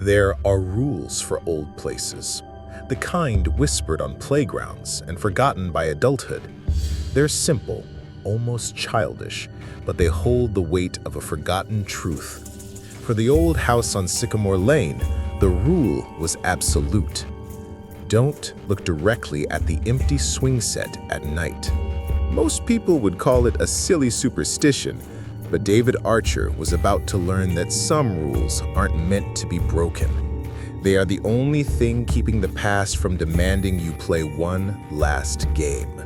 There are rules for old places, the kind whispered on playgrounds and forgotten by adulthood. They're simple, almost childish, but they hold the weight of a forgotten truth. For the old house on Sycamore Lane, the rule was absolute. Don't look directly at the empty swing set at night. Most people would call it a silly superstition, but David Archer was about to learn that some rules aren't meant to be broken. They are the only thing keeping the past from demanding you play one last game.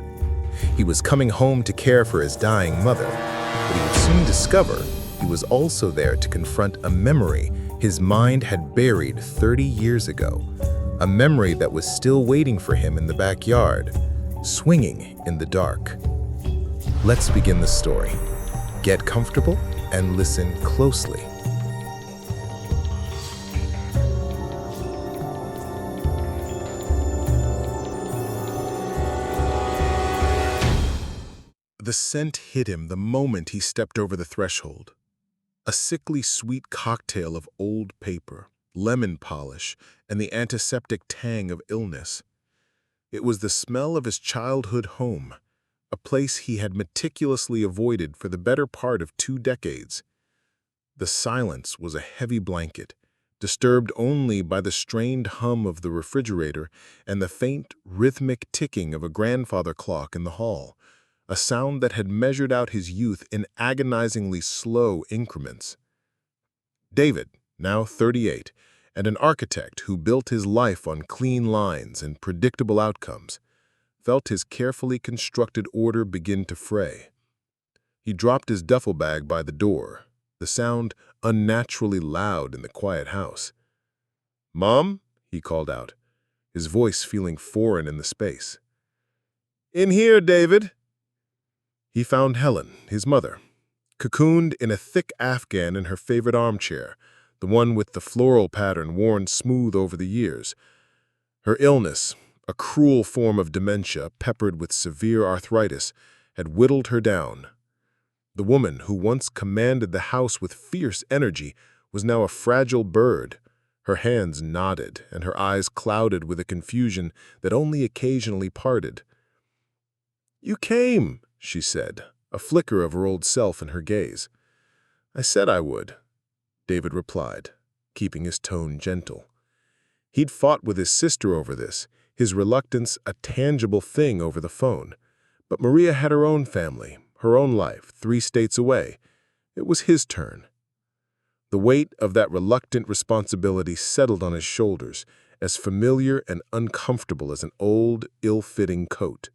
He was coming home to care for his dying mother, but he would soon discover he was also there to confront a memory his mind had buried 30 years ago, a memory that was still waiting for him in the backyard, swinging in the dark. Let's begin the story. Get comfortable and listen closely. The scent hit him the moment he stepped over the threshold. A sickly sweet cocktail of old paper, lemon polish, and the antiseptic tang of illness. It was the smell of his childhood home, a place he had meticulously avoided for the better part of 2 decades. The silence was a heavy blanket, disturbed only by the strained hum of the refrigerator and the faint, rhythmic ticking of a grandfather clock in the hall, a sound that had measured out his youth in agonizingly slow increments. David, now 38, and an architect who built his life on clean lines and predictable outcomes, felt his carefully constructed order begin to fray. He dropped his duffel bag by the door, the sound unnaturally loud in the quiet house. "Mom?" he called out, his voice feeling foreign in the space. "In here, David." He found Helen, his mother, cocooned in a thick afghan in her favorite armchair, the one with the floral pattern worn smooth over the years. Her illness, a cruel form of dementia peppered with severe arthritis, had whittled her down. The woman who once commanded the house with fierce energy was now a fragile bird, her hands knotted and her eyes clouded with a confusion that only occasionally parted. "You came," she said, a flicker of her old self in her gaze. "I said I would," David replied, keeping his tone gentle. He'd fought with his sister over this, his reluctance a tangible thing over the phone. But Maria had her own family, her own life, 3 states away. It was his turn. The weight of that reluctant responsibility settled on his shoulders, as familiar and uncomfortable as an old, ill-fitting coat.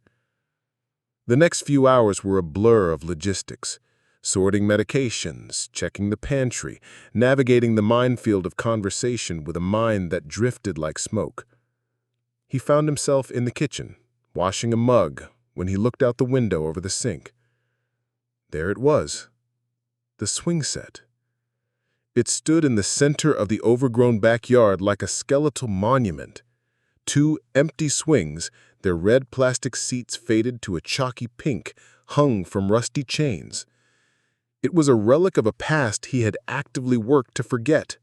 The next few hours were a blur of logistics, sorting medications, checking the pantry, navigating the minefield of conversation with a mind that drifted like smoke. He found himself in the kitchen, washing a mug, when he looked out the window over the sink. There it was, the swing set. It stood in the center of the overgrown backyard like a skeletal monument. 2 empty swings, their red plastic seats faded to a chalky pink, hung from rusty chains. It was a relic of a past he had actively worked to forget,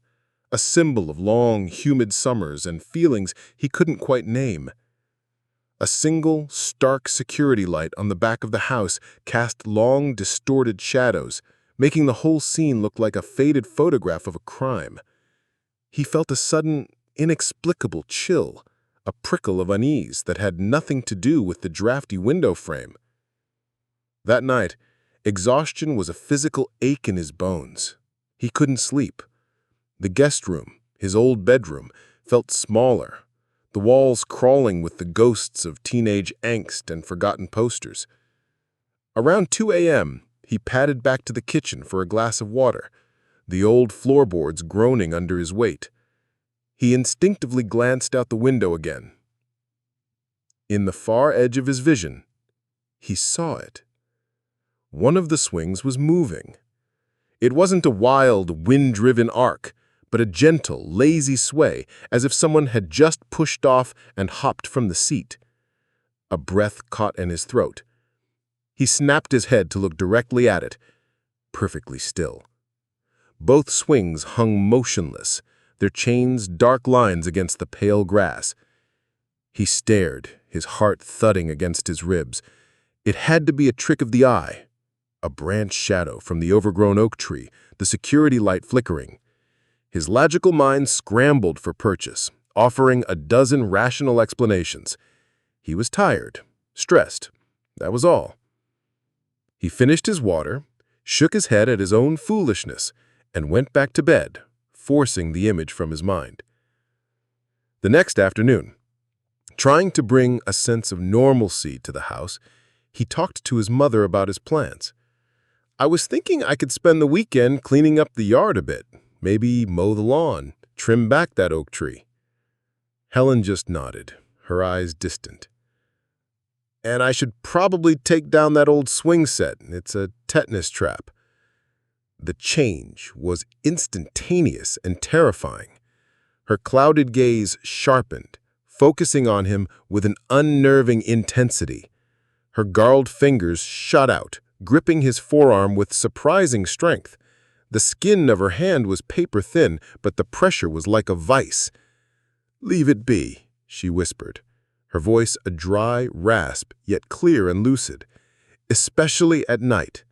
a symbol of long, humid summers and feelings he couldn't quite name. A single, stark security light on the back of the house cast long, distorted shadows, making the whole scene look like a faded photograph of a crime. He felt a sudden, inexplicable chill, a prickle of unease that had nothing to do with the drafty window frame. That night, exhaustion was a physical ache in his bones. He couldn't sleep. The guest room, his old bedroom, felt smaller, the walls crawling with the ghosts of teenage angst and forgotten posters. Around 2 a.m., he padded back to the kitchen for a glass of water, the old floorboards groaning under his weight. He instinctively glanced out the window again. In the far edge of his vision, he saw it. One of the swings was moving. It wasn't a wild, wind-driven arc, but a gentle, lazy sway, as if someone had just pushed off and hopped from the seat. A breath caught in his throat. He snapped his head to look directly at it, perfectly still. Both swings hung motionless, their chains dark lines against the pale grass. He stared, his heart thudding against his ribs. It had to be a trick of the eye. A branch shadow from the overgrown oak tree, the security light flickering. His logical mind scrambled for purchase, offering a dozen rational explanations. He was tired, stressed. That was all. He finished his water, shook his head at his own foolishness, and went back to bed, forcing the image from his mind. The next afternoon, trying to bring a sense of normalcy to the house, he talked to his mother about his plans. "I was thinking I could spend the weekend cleaning up the yard a bit, maybe mow the lawn, trim back that oak tree." Helen just nodded, her eyes distant. "And I should probably take down that old swing set. It's a tetanus trap." The change was instantaneous and terrifying. Her clouded gaze sharpened, focusing on him with an unnerving intensity. Her garled fingers shot out, gripping his forearm with surprising strength. The skin of her hand was paper-thin, but the pressure was like a vice. "Leave it be," she whispered, her voice a dry rasp, yet clear and lucid. "Especially at night.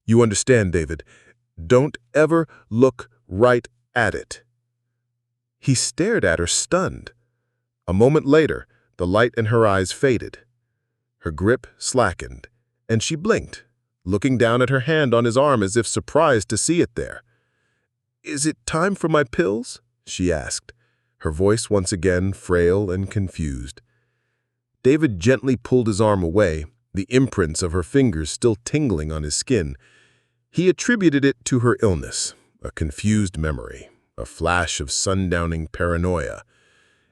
You understand, David? Don't ever look right at it." He stared at her, stunned. A moment later, the light in her eyes faded. Her grip slackened, and she blinked, looking down at her hand on his arm as if surprised to see it there. "Is it time for my pills?" she asked, her voice once again frail and confused. David gently pulled his arm away, the imprints of her fingers still tingling on his skin. He attributed it to her illness, a confused memory, a flash of sundowning paranoia.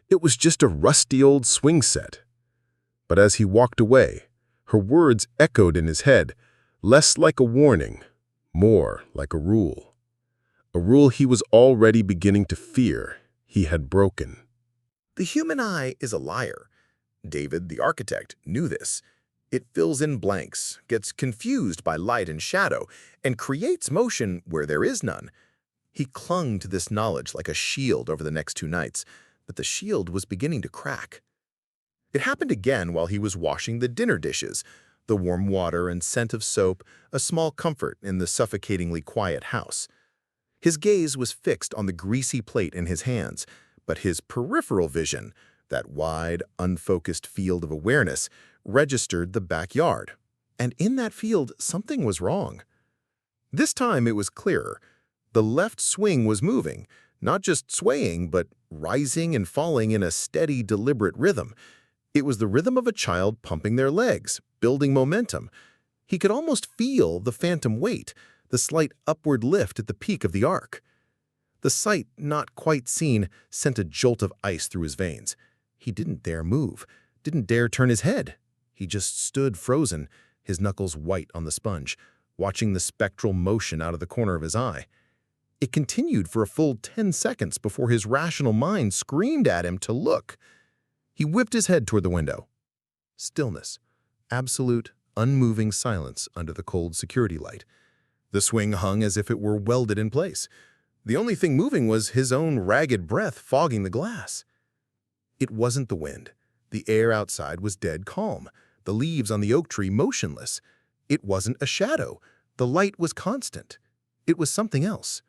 It was just a rusty old swing set. But as he walked away, her words echoed in his head, less like a warning, more like a rule. A rule he was already beginning to fear he had broken. The human eye is a liar. David, the architect, knew this. It fills in blanks, gets confused by light and shadow, and creates motion where there is none. He clung to this knowledge like a shield over the next 2 nights, but the shield was beginning to crack. It happened again while he was washing the dinner dishes. The warm water and scent of soap, a small comfort in the suffocatingly quiet house. His gaze was fixed on the greasy plate in his hands, but his peripheral vision, that wide, unfocused field of awareness, registered the backyard. And in that field, something was wrong. This time it was clearer. The left swing was moving, not just swaying, but rising and falling in a steady, deliberate rhythm. It was the rhythm of a child pumping their legs, building momentum. He could almost feel the phantom weight, the slight upward lift at the peak of the arc. The sight, not quite seen, sent a jolt of ice through his veins. He didn't dare move, didn't dare turn his head. He just stood frozen, his knuckles white on the sponge, watching the spectral motion out of the corner of his eye. It continued for a full 10 seconds before his rational mind screamed at him to look. He whipped his head toward the window. Stillness. Absolute, unmoving silence under the cold security light. The swing hung as if it were welded in place. The only thing moving was his own ragged breath fogging the glass. It wasn't the wind. The air outside was dead calm, the leaves on the oak tree motionless. It wasn't a shadow. The light was constant. It was something else.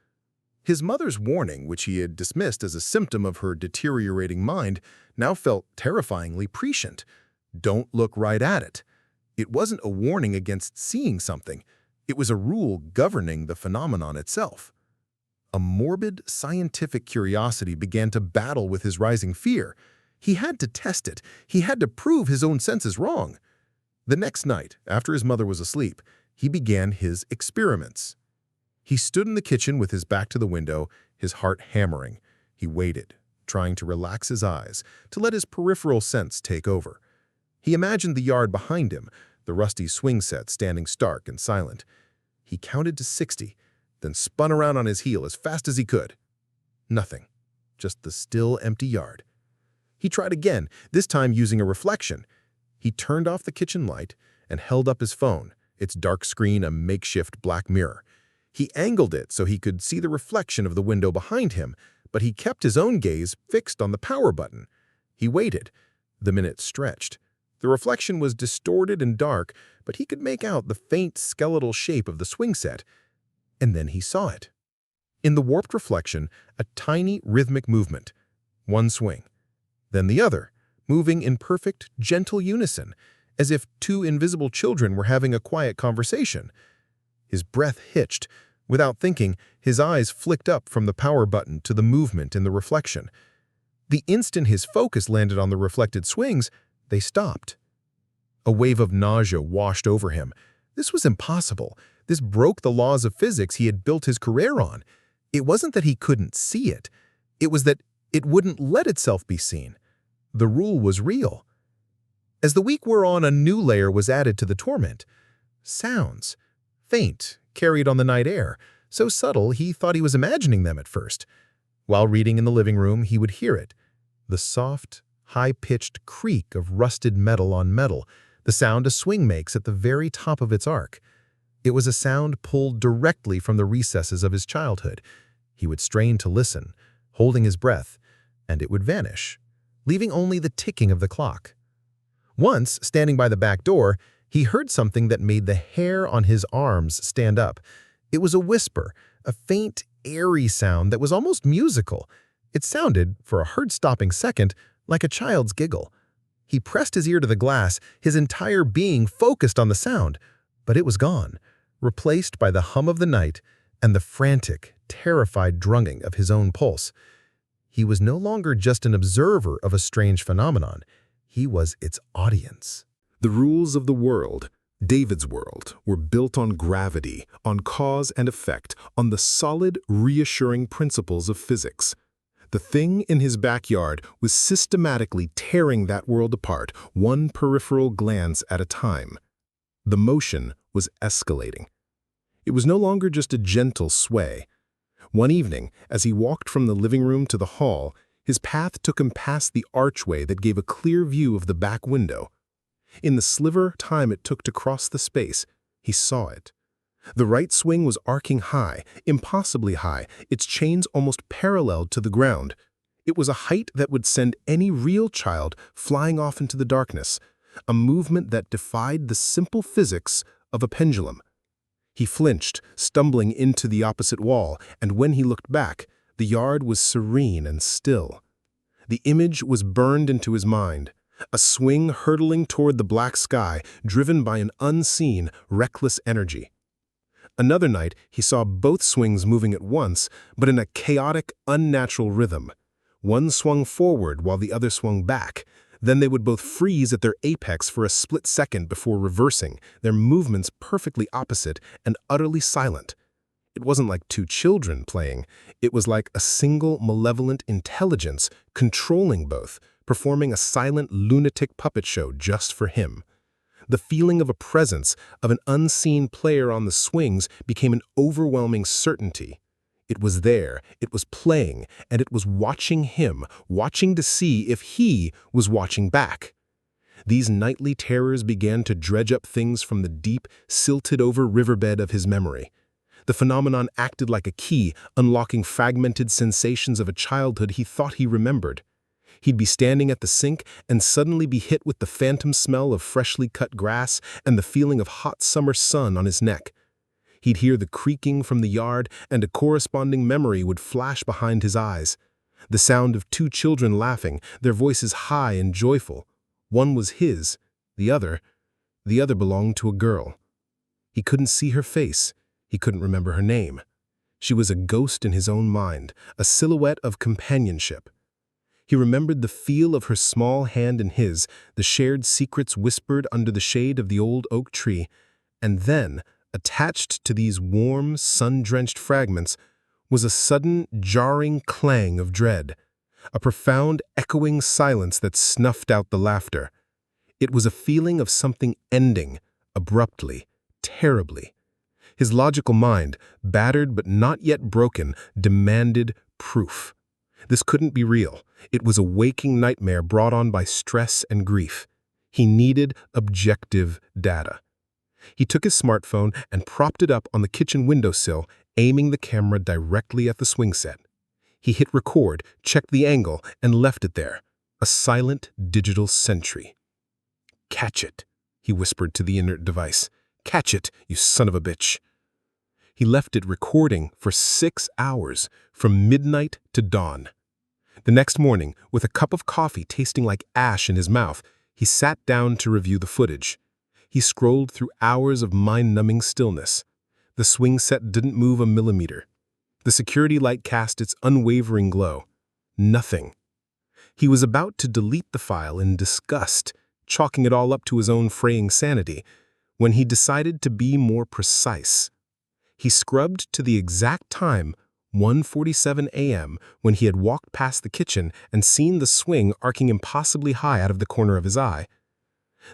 His mother's warning, which he had dismissed as a symptom of her deteriorating mind, now felt terrifyingly prescient. Don't look right at it. It wasn't a warning against seeing something. It was a rule governing the phenomenon itself. A morbid, scientific curiosity began to battle with his rising fear. He had to test it. He had to prove his own senses wrong. The next night, after his mother was asleep, he began his experiments. He stood in the kitchen with his back to the window, his heart hammering. He waited, trying to relax his eyes, to let his peripheral sense take over. He imagined the yard behind him, the rusty swing set standing stark and silent. He counted to 60, then spun around on his heel as fast as he could. Nothing. Just the still, empty yard. He tried again, this time using a reflection. He turned off the kitchen light and held up his phone, its dark screen a makeshift black mirror. He angled it so he could see the reflection of the window behind him, but he kept his own gaze fixed on the power button. He waited. The minutes stretched. The reflection was distorted and dark, but he could make out the faint skeletal shape of the swing set. And then he saw it. In the warped reflection, a tiny rhythmic movement. One swing, then the other, moving in perfect, gentle unison, as if two invisible children were having a quiet conversation. His breath hitched. Without thinking, his eyes flicked up from the power button to the movement in the reflection. The instant his focus landed on the reflected swings, they stopped. A wave of nausea washed over him. This was impossible. This broke the laws of physics he had built his career on. It wasn't that he couldn't see it. It was that it wouldn't let itself be seen. The rule was real. As the week wore on, a new layer was added to the torment. Sounds. Faint, carried on the night air. So subtle, he thought he was imagining them at first. While reading in the living room, he would hear it. The soft, high-pitched creak of rusted metal on metal, the sound a swing makes at the very top of its arc. It was a sound pulled directly from the recesses of his childhood. He would strain to listen, holding his breath, and it would vanish, leaving only the ticking of the clock. Once, standing by the back door, he heard something that made the hair on his arms stand up. It was a whisper, a faint, airy sound that was almost musical. It sounded, for a heart-stopping second, like a child's giggle. He pressed his ear to the glass, his entire being focused on the sound, but it was gone, replaced by the hum of the night and the frantic, terrified drumming of his own pulse. He was no longer just an observer of a strange phenomenon. He was its audience. The rules of the world, David's world, were built on gravity, on cause and effect, on the solid, reassuring principles of physics. The thing in his backyard was systematically tearing that world apart, one peripheral glance at a time. The motion was escalating. It was no longer just a gentle sway. One evening, as he walked from the living room to the hall, his path took him past the archway that gave a clear view of the back window. In the sliver of time it took to cross the space, he saw it. The right swing was arcing high, impossibly high, its chains almost parallel to the ground. It was a height that would send any real child flying off into the darkness, a movement that defied the simple physics of a pendulum. He flinched, stumbling into the opposite wall, and when he looked back, the yard was serene and still. The image was burned into his mind, a swing hurtling toward the black sky, driven by an unseen, reckless energy. Another night, he saw both swings moving at once, but in a chaotic, unnatural rhythm. One swung forward while the other swung back. Then they would both freeze at their apex for a split second before reversing, their movements perfectly opposite and utterly silent. It wasn't like two children playing. It was like a single malevolent intelligence controlling both, performing a silent lunatic puppet show just for him. The feeling of a presence, of an unseen player on the swings, became an overwhelming certainty. It was there, it was playing, and it was watching him, watching to see if he was watching back. These nightly terrors began to dredge up things from the deep, silted-over riverbed of his memory. The phenomenon acted like a key, unlocking fragmented sensations of a childhood he thought he remembered. He'd be standing at the sink and suddenly be hit with the phantom smell of freshly cut grass and the feeling of hot summer sun on his neck. He'd hear the creaking from the yard, and a corresponding memory would flash behind his eyes. The sound of two children laughing, their voices high and joyful. One was his, the other belonged to a girl. He couldn't see her face. He couldn't remember her name. She was a ghost in his own mind, a silhouette of companionship. He remembered the feel of her small hand in his, the shared secrets whispered under the shade of the old oak tree, and then, attached to these warm, sun-drenched fragments, was a sudden, jarring clang of dread, a profound, echoing silence that snuffed out the laughter. It was a feeling of something ending, abruptly, terribly. His logical mind, battered but not yet broken, demanded proof. This couldn't be real. It was a waking nightmare brought on by stress and grief. He needed objective data. He took his smartphone and propped it up on the kitchen windowsill, aiming the camera directly at the swing set. He hit record, checked the angle, and left it there. A silent digital sentry. "Catch it," he whispered to the inert device. "Catch it, you son of a bitch." He left it recording for 6 hours, from midnight to dawn. The next morning, with a cup of coffee tasting like ash in his mouth, he sat down to review the footage. He scrolled through hours of mind-numbing stillness. The swing set didn't move a millimeter. The security light cast its unwavering glow. Nothing. He was about to delete the file in disgust, chalking it all up to his own fraying sanity, when he decided to be more precise. He scrubbed to the exact time, 1:47 a.m., when he had walked past the kitchen and seen the swing arcing impossibly high out of the corner of his eye.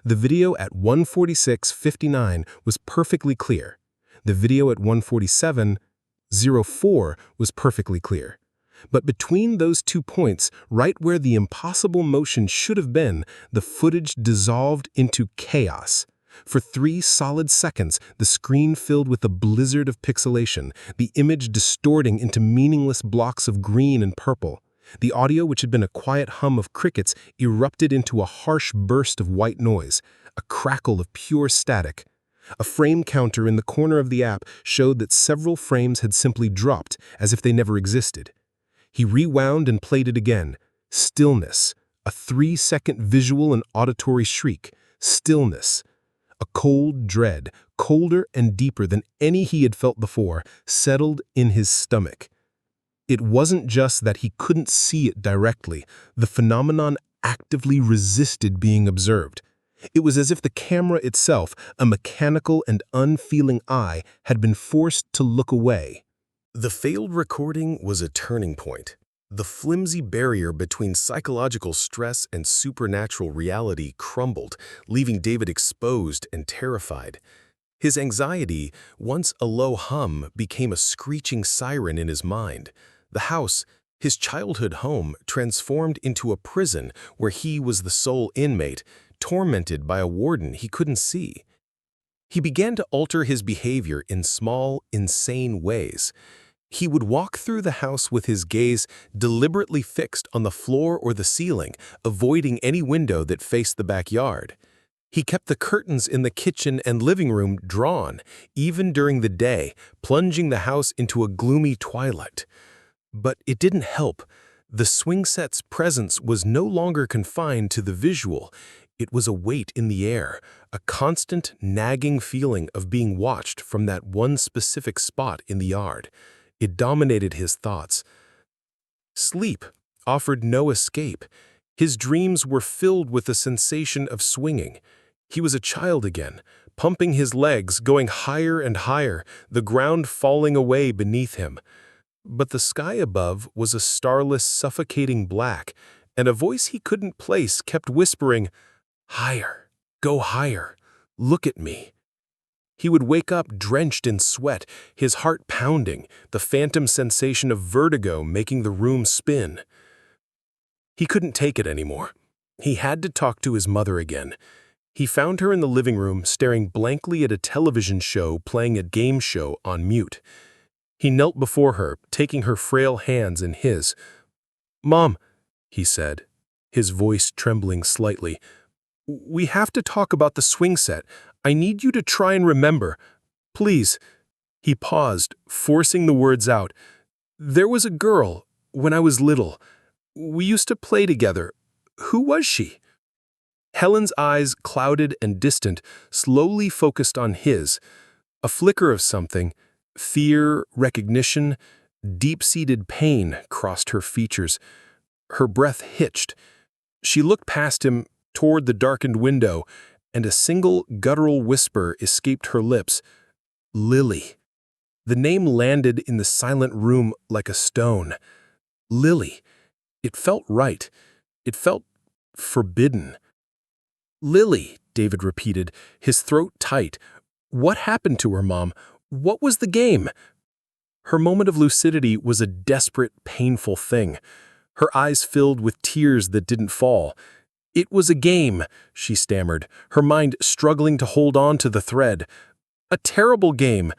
The video at 1:46:59 was perfectly clear. The video at 1:47:04 was perfectly clear. But between those 2 points, right where the impossible motion should have been, the footage dissolved into chaos. For 3 solid seconds, the screen filled with a blizzard of pixelation, the image distorting into meaningless blocks of green and purple. The audio, which had been a quiet hum of crickets, erupted into a harsh burst of white noise, a crackle of pure static. A frame counter in the corner of the app showed that several frames had simply dropped, as if they never existed. He rewound and played it again. Stillness. A 3-second visual and auditory shriek. Stillness. A cold dread, colder and deeper than any he had felt before, settled in his stomach. It wasn't just that he couldn't see it directly. The phenomenon actively resisted being observed. It was as if the camera itself, a mechanical and unfeeling eye, had been forced to look away. The failed recording was a turning point. The flimsy barrier between psychological stress and supernatural reality crumbled, leaving David exposed and terrified. His anxiety, once a low hum, became a screeching siren in his mind. The house, his childhood home, transformed into a prison where he was the sole inmate, tormented by a warden he couldn't see. He began to alter his behavior in small, insane ways. He would walk through the house with his gaze deliberately fixed on the floor or the ceiling, avoiding any window that faced the backyard. He kept the curtains in the kitchen and living room drawn, even during the day, plunging the house into a gloomy twilight. But it didn't help. The swing set's presence was no longer confined to the visual. It was a weight in the air, a constant, nagging feeling of being watched from that one specific spot in the yard. It dominated his thoughts. Sleep offered no escape. His dreams were filled with the sensation of swinging. He was a child again, pumping his legs, going higher and higher, the ground falling away beneath him. But the sky above was a starless, suffocating black, and a voice he couldn't place kept whispering, "Higher, go higher, look at me." He would wake up drenched in sweat, his heart pounding, the phantom sensation of vertigo making the room spin. He couldn't take it anymore. He had to talk to his mother again. He found her in the living room, staring blankly at a television show playing a game show on mute. He knelt before her, taking her frail hands in his. "Mom," he said, his voice trembling slightly, "we have to talk about the swing set. I need you to try and remember. Please." He paused, forcing the words out. "There was a girl, when I was little. We used to play together. Who was she?" Helen's eyes, clouded and distant, slowly focused on his. A flicker of something, fear, recognition, deep-seated pain crossed her features. Her breath hitched. She looked past him, toward the darkened window, and a single guttural whisper escaped her lips. Lily. The name landed in the silent room like a stone. Lily. It felt right. It felt forbidden. "Lily," David repeated, his throat tight. "What happened to her, Mom? What was the game?" Her moment of lucidity was a desperate, painful thing. Her eyes filled with tears that didn't fall. "It was a game," she stammered, her mind struggling to hold on to the thread. "A terrible game.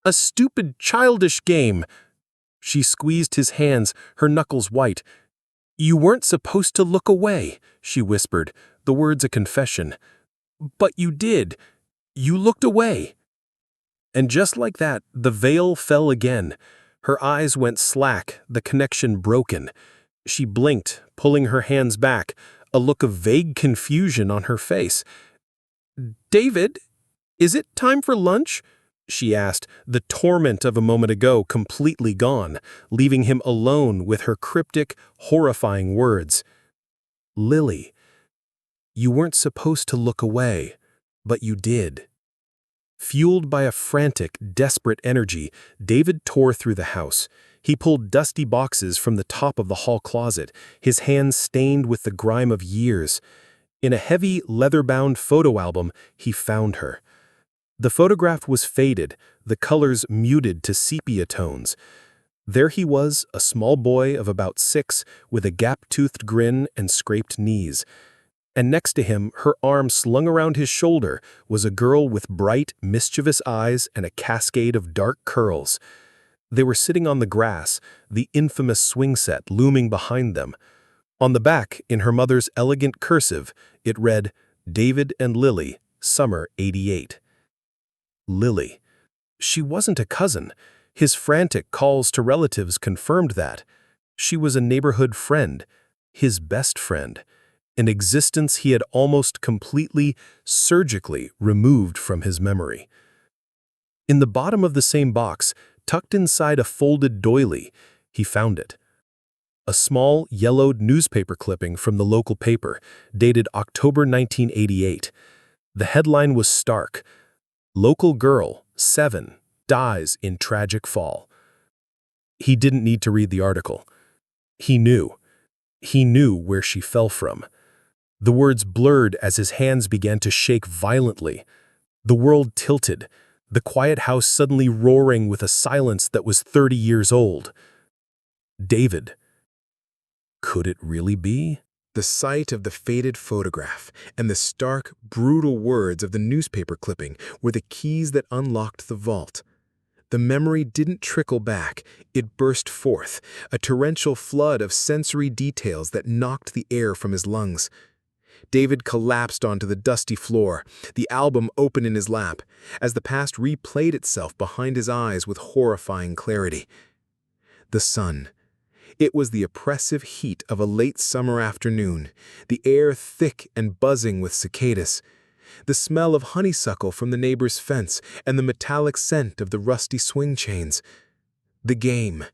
A stupid, childish game." She squeezed his hands, her knuckles white. "You weren't supposed to look away," she whispered, the words a confession. "But you did. You looked away." And just like that, the veil fell again. Her eyes went slack, the connection broken. She blinked, pulling her hands back, a look of vague confusion on her face. "David, is it time for lunch?" she asked, the torment of a moment ago completely gone, leaving him alone with her cryptic, horrifying words. "Lily, you weren't supposed to look away, but you did." Fueled by a frantic, desperate energy, David tore through the house. He pulled dusty boxes from the top of the hall closet, his hands stained with the grime of years. In a heavy, leather-bound photo album, he found her. The photograph was faded, the colors muted to sepia tones. There he was, a small boy of about 6, with a gap-toothed grin and scraped knees. And next to him, her arm slung around his shoulder, was a girl with bright, mischievous eyes and a cascade of dark curls. They were sitting on the grass, the infamous Swingset looming behind them. On the back, in her mother's elegant cursive, it read, "David and Lily, Summer '88. Lily. She wasn't a cousin. His frantic calls to relatives confirmed that. She was a neighborhood friend, his best friend, an existence he had almost completely, surgically removed from his memory. In the bottom of the same box, tucked inside a folded doily, he found it. A small, yellowed newspaper clipping from the local paper, dated October 1988. The headline was stark. "Local girl, 7, dies in tragic fall." He didn't need to read the article. He knew. He knew where she fell from. The words blurred as his hands began to shake violently. The world tilted, the quiet house suddenly roaring with a silence that was 30 years old. David. Could it really be? The sight of the faded photograph and the stark, brutal words of the newspaper clipping were the keys that unlocked the vault. The memory didn't trickle back, it burst forth, a torrential flood of sensory details that knocked the air from his lungs. David collapsed onto the dusty floor, the album open in his lap, as the past replayed itself behind his eyes with horrifying clarity. The sun. It was the oppressive heat of a late summer afternoon, the air thick and buzzing with cicadas, the smell of honeysuckle from the neighbor's fence, and the metallic scent of the rusty swing chains. The game.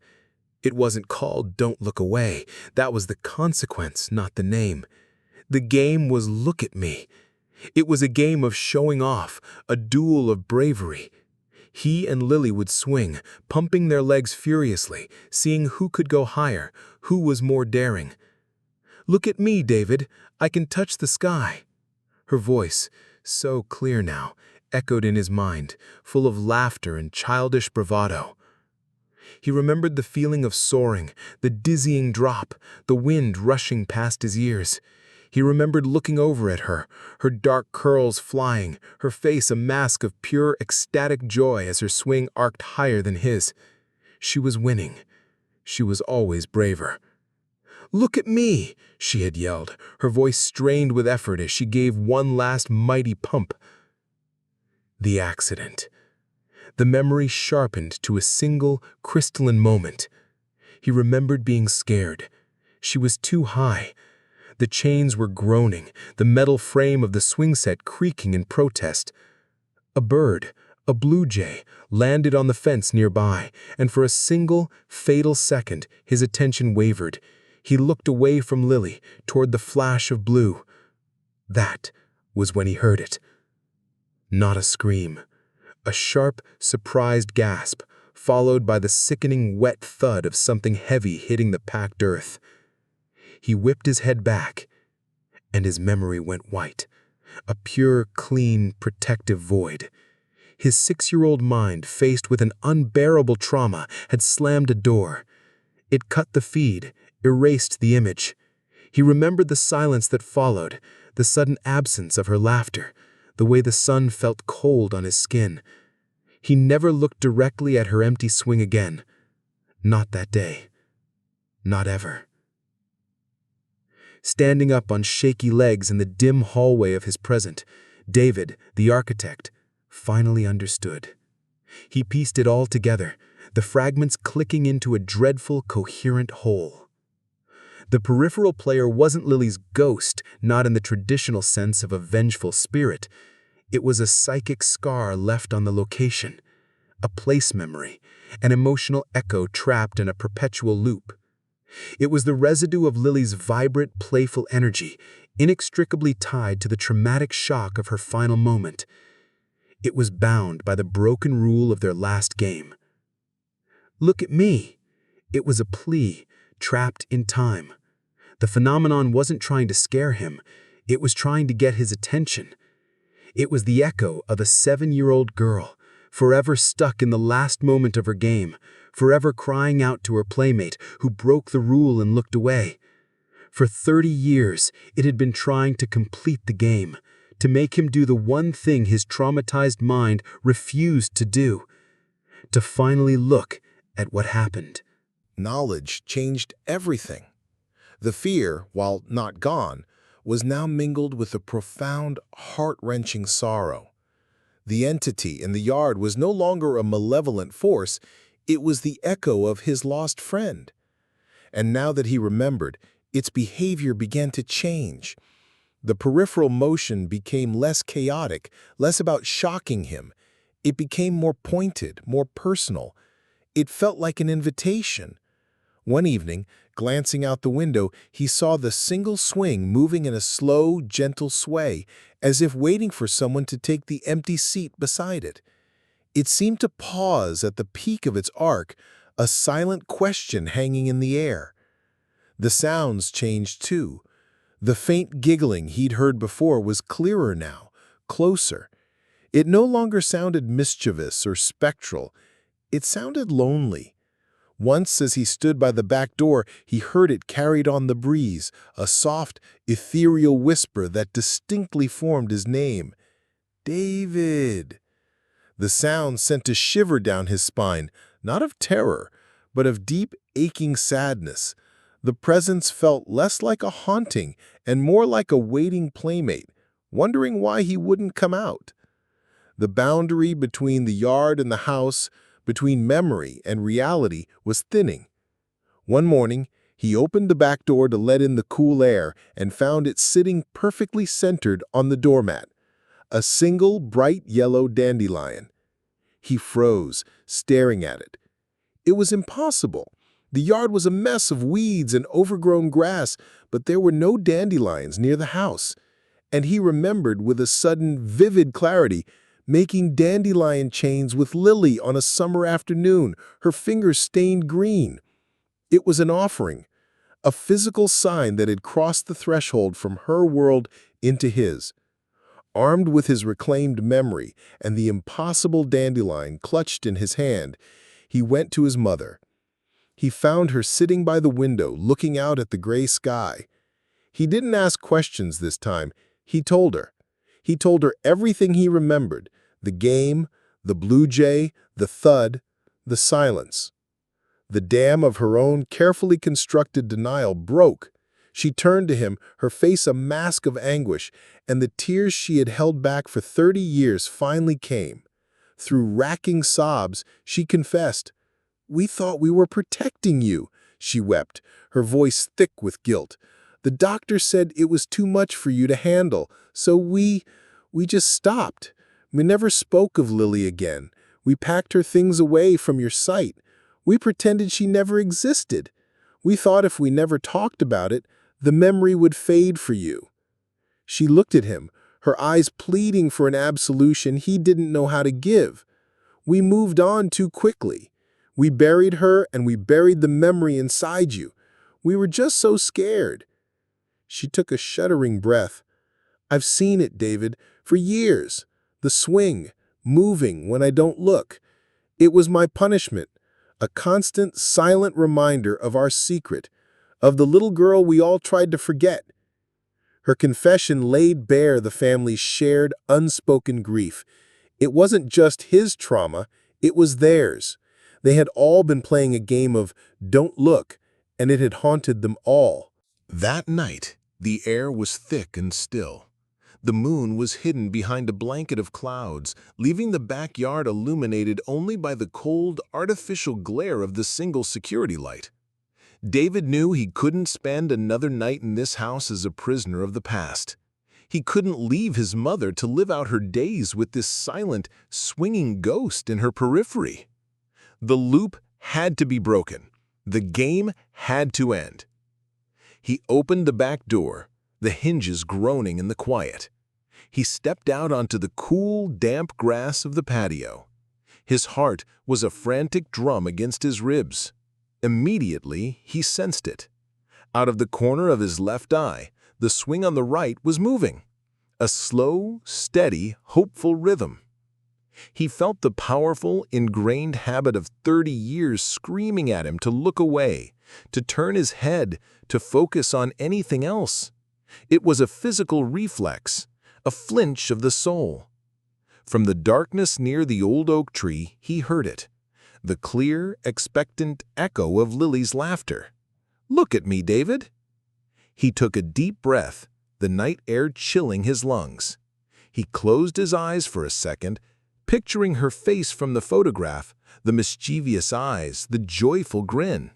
It wasn't called Don't Look Away. That was the consequence, not the name. The game was Look at Me. It was a game of showing off, a duel of bravery. He and Lily would swing, pumping their legs furiously, seeing who could go higher, who was more daring. "Look at me, David. I can touch the sky." Her voice, so clear now, echoed in his mind, full of laughter and childish bravado. He remembered the feeling of soaring, the dizzying drop, the wind rushing past his ears. He remembered looking over at her, her dark curls flying, her face a mask of pure, ecstatic joy as her swing arced higher than his. She was winning. She was always braver. "Look at me!" she had yelled, her voice strained with effort as she gave one last mighty pump. The accident. The memory sharpened to a single, crystalline moment. He remembered being scared. She was too high. The chains were groaning, the metal frame of the swing set creaking in protest. A bird, a blue jay, landed on the fence nearby, and for a single, fatal second, his attention wavered. He looked away from Lily, toward the flash of blue. That was when he heard it. Not a scream. A sharp, surprised gasp, followed by the sickening wet thud of something heavy hitting the packed earth. He whipped his head back, and his memory went white, a pure, clean, protective void. His 6-year-old mind, faced with an unbearable trauma, had slammed a door. It cut the feed, erased the image. He remembered the silence that followed, the sudden absence of her laughter, the way the sun felt cold on his skin. He never looked directly at her empty swing again. Not that day. Not ever. Standing up on shaky legs in the dim hallway of his present, David, the architect, finally understood. He pieced it all together, the fragments clicking into a dreadful, coherent whole. The peripheral player wasn't Lily's ghost, not in the traditional sense of a vengeful spirit. It was a psychic scar left on the location, a place memory, an emotional echo trapped in a perpetual loop. It was the residue of Lily's vibrant, playful energy, inextricably tied to the traumatic shock of her final moment. It was bound by the broken rule of their last game. Look at me. It was a plea, trapped in time. The phenomenon wasn't trying to scare him. It was trying to get his attention. It was the echo of a 7-year-old girl, forever stuck in the last moment of her game, forever crying out to her playmate who broke the rule and looked away. For 30 years, it had been trying to complete the game, to make him do the one thing his traumatized mind refused to do, to finally look at what happened. Knowledge changed everything. The fear, while not gone, was now mingled with a profound, heart-wrenching sorrow. The entity in the yard was no longer a malevolent force, it was the echo of his lost friend. And now that he remembered, its behavior began to change. The peripheral motion became less chaotic, less about shocking him. It became more pointed, more personal. It felt like an invitation. One evening, glancing out the window, he saw the single swing moving in a slow, gentle sway, as if waiting for someone to take the empty seat beside it. It seemed to pause at the peak of its arc, a silent question hanging in the air. The sounds changed too. The faint giggling he'd heard before was clearer now, closer. It no longer sounded mischievous or spectral. It sounded lonely. Once, as he stood by the back door, he heard it carried on the breeze, a soft, ethereal whisper that distinctly formed his name. David. The sound sent a shiver down his spine, not of terror, but of deep, aching sadness. The presence felt less like a haunting and more like a waiting playmate, wondering why he wouldn't come out. The boundary between the yard and the house, between memory and reality, was thinning. One morning, he opened the back door to let in the cool air and found it sitting perfectly centered on the doormat, a single bright yellow dandelion. He froze, staring at it. It was impossible. The yard was a mess of weeds and overgrown grass, but there were no dandelions near the house. And he remembered with a sudden, vivid clarity making dandelion chains with Lily on a summer afternoon, her fingers stained green. It was an offering, a physical sign that had crossed the threshold from her world into his. Armed with his reclaimed memory and the impossible dandelion clutched in his hand, he went to his mother. He found her sitting by the window, looking out at the gray sky. He didn't ask questions this time. He told her. He told her everything he remembered, the game, the blue jay, the thud, the silence. The dam of her own carefully constructed denial broke. She turned to him, her face a mask of anguish, and the tears she had held back for 30 years finally came. Through racking sobs, she confessed, "We thought we were protecting you," she wept, her voice thick with guilt. "The doctor said it was too much for you to handle, so we just stopped. We never spoke of Lily again. We packed her things away from your sight. We pretended she never existed. We thought if we never talked about it, the memory would fade for you." She looked at him, her eyes pleading for an absolution he didn't know how to give. "We moved on too quickly. We buried her and we buried the memory inside you. We were just so scared." She took a shuddering breath. "I've seen it, David, for years. The swing, moving when I don't look. It was my punishment, a constant, silent reminder of our secret, of the little girl we all tried to forget." Her confession laid bare the family's shared, unspoken grief. It wasn't just his trauma, it was theirs. They had all been playing a game of "Don't Look," and it had haunted them all. That night, the air was thick and still. The moon was hidden behind a blanket of clouds, leaving the backyard illuminated only by the cold, artificial glare of the single security light. David knew he couldn't spend another night in this house as a prisoner of the past. He couldn't leave his mother to live out her days with this silent, swinging ghost in her periphery. The loop had to be broken. The game had to end. He opened the back door, the hinges groaning in the quiet. He stepped out onto the cool, damp grass of the patio. His heart was a frantic drum against his ribs. Immediately, he sensed it. Out of the corner of his left eye, the swing on the right was moving. A slow, steady, hopeful rhythm. He felt the powerful, ingrained habit of 30 years screaming at him to look away, to turn his head, to focus on anything else. It was a physical reflex, a flinch of the soul. From the darkness near the old oak tree, he heard it, the clear, expectant echo of Lily's laughter. "Look at me, David." He took a deep breath, the night air chilling his lungs. He closed his eyes for a second, picturing her face from the photograph, the mischievous eyes, the joyful grin.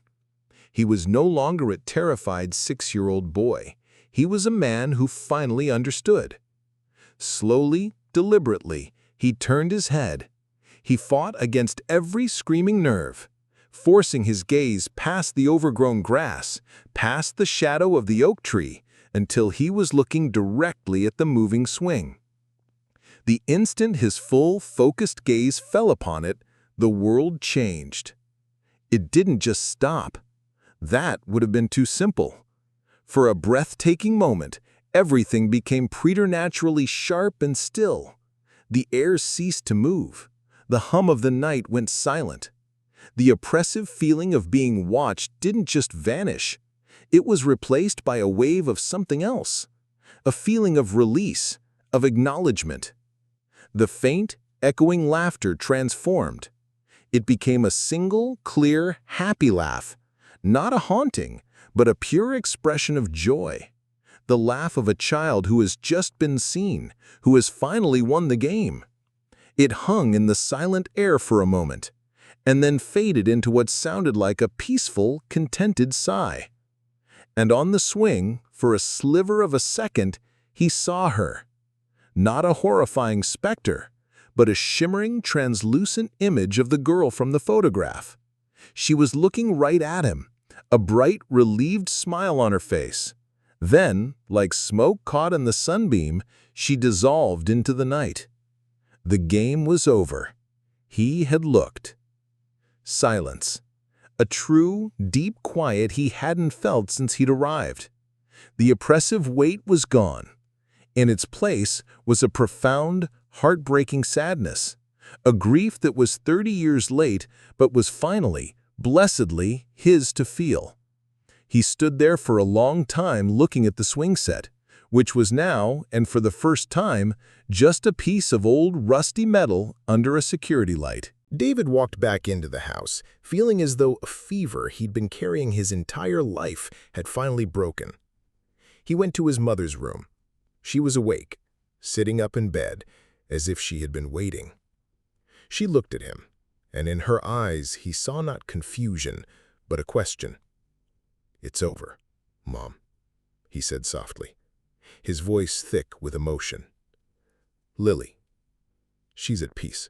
He was no longer a terrified 6-year-old boy. He was a man who finally understood. Slowly, deliberately, he turned his head. He fought against every screaming nerve, forcing his gaze past the overgrown grass, past the shadow of the oak tree, until he was looking directly at the moving swing. The instant his full, focused gaze fell upon it, the world changed. It didn't just stop. That would have been too simple. For a breathtaking moment, everything became preternaturally sharp and still. The air ceased to move. The hum of the night went silent. The oppressive feeling of being watched didn't just vanish. It was replaced by a wave of something else, a feeling of release, of acknowledgement. The faint, echoing laughter transformed. It became a single, clear, happy laugh, not a haunting, but a pure expression of joy. The laugh of a child who has just been seen, who has finally won the game. It hung in the silent air for a moment, and then faded into what sounded like a peaceful, contented sigh. And on the swing, for a sliver of a second, he saw her. Not a horrifying specter, but a shimmering, translucent image of the girl from the photograph. She was looking right at him, a bright, relieved smile on her face. Then, like smoke caught in the sunbeam, she dissolved into the night. The game was over. He had looked. Silence. A true, deep quiet he hadn't felt since he'd arrived. The oppressive weight was gone. In its place was a profound, heartbreaking sadness, a grief that was 30 years late but was finally, blessedly, his to feel. He stood there for a long time looking at the swing set, which was now, and for the first time, just a piece of old rusty metal under a security light. David walked back into the house, feeling as though a fever he'd been carrying his entire life had finally broken. He went to his mother's room. She was awake, sitting up in bed, as if she had been waiting. She looked at him, and in her eyes he saw not confusion, but a question. "It's over, Mom," he said softly, his voice thick with emotion. "Lily, she's at peace."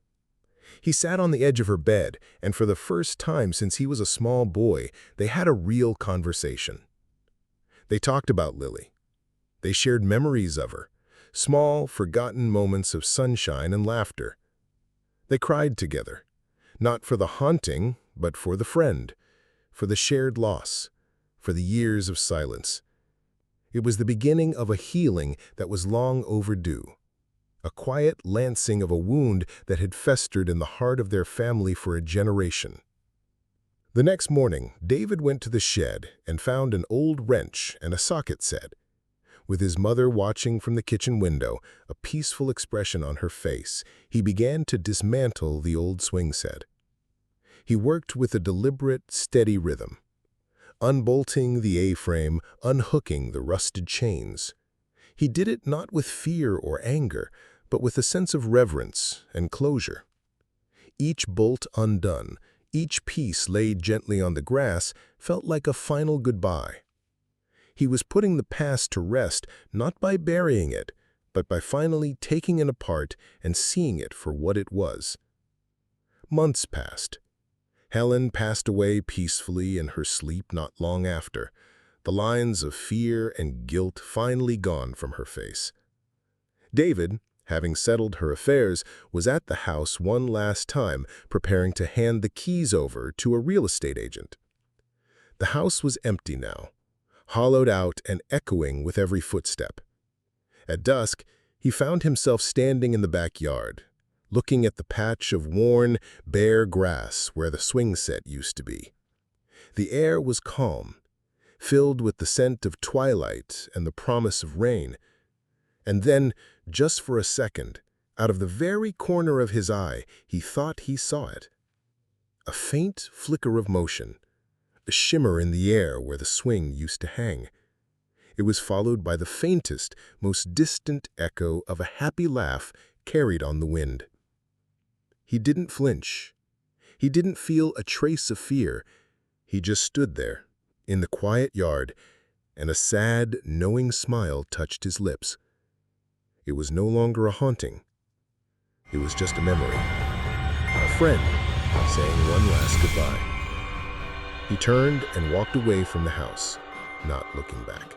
He sat on the edge of her bed, and for the first time since he was a small boy, they had a real conversation. They talked about Lily. They shared memories of her, small, forgotten moments of sunshine and laughter. They cried together, not for the haunting, but for the friend, for the shared loss, for the years of silence. It was the beginning of a healing that was long overdue, a quiet lancing of a wound that had festered in the heart of their family for a generation. The next morning, David went to the shed and found an old wrench and a socket set. With his mother watching from the kitchen window, a peaceful expression on her face, he began to dismantle the old swing set. He worked with a deliberate, steady rhythm, unbolting the A-frame, unhooking the rusted chains. He did it not with fear or anger, but with a sense of reverence and closure. Each bolt undone, each piece laid gently on the grass, felt like a final goodbye. He was putting the past to rest, not by burying it, but by finally taking it apart and seeing it for what it was. Months passed. Helen passed away peacefully in her sleep not long after, the lines of fear and guilt finally gone from her face. David, having settled her affairs, was at the house one last time, preparing to hand the keys over to a real estate agent. The house was empty now, hollowed out and echoing with every footstep. At dusk, he found himself standing in the backyard, looking at the patch of worn, bare grass where the swing set used to be. The air was calm, filled with the scent of twilight and the promise of rain. And then, just for a second, out of the very corner of his eye, he thought he saw it. A faint flicker of motion, a shimmer in the air where the swing used to hang. It was followed by the faintest, most distant echo of a happy laugh carried on the wind. He didn't flinch. He didn't feel a trace of fear. He just stood there, in the quiet yard, and a sad, knowing smile touched his lips. It was no longer a haunting. It was just a memory. A friend, saying one last goodbye. He turned and walked away from the house, not looking back.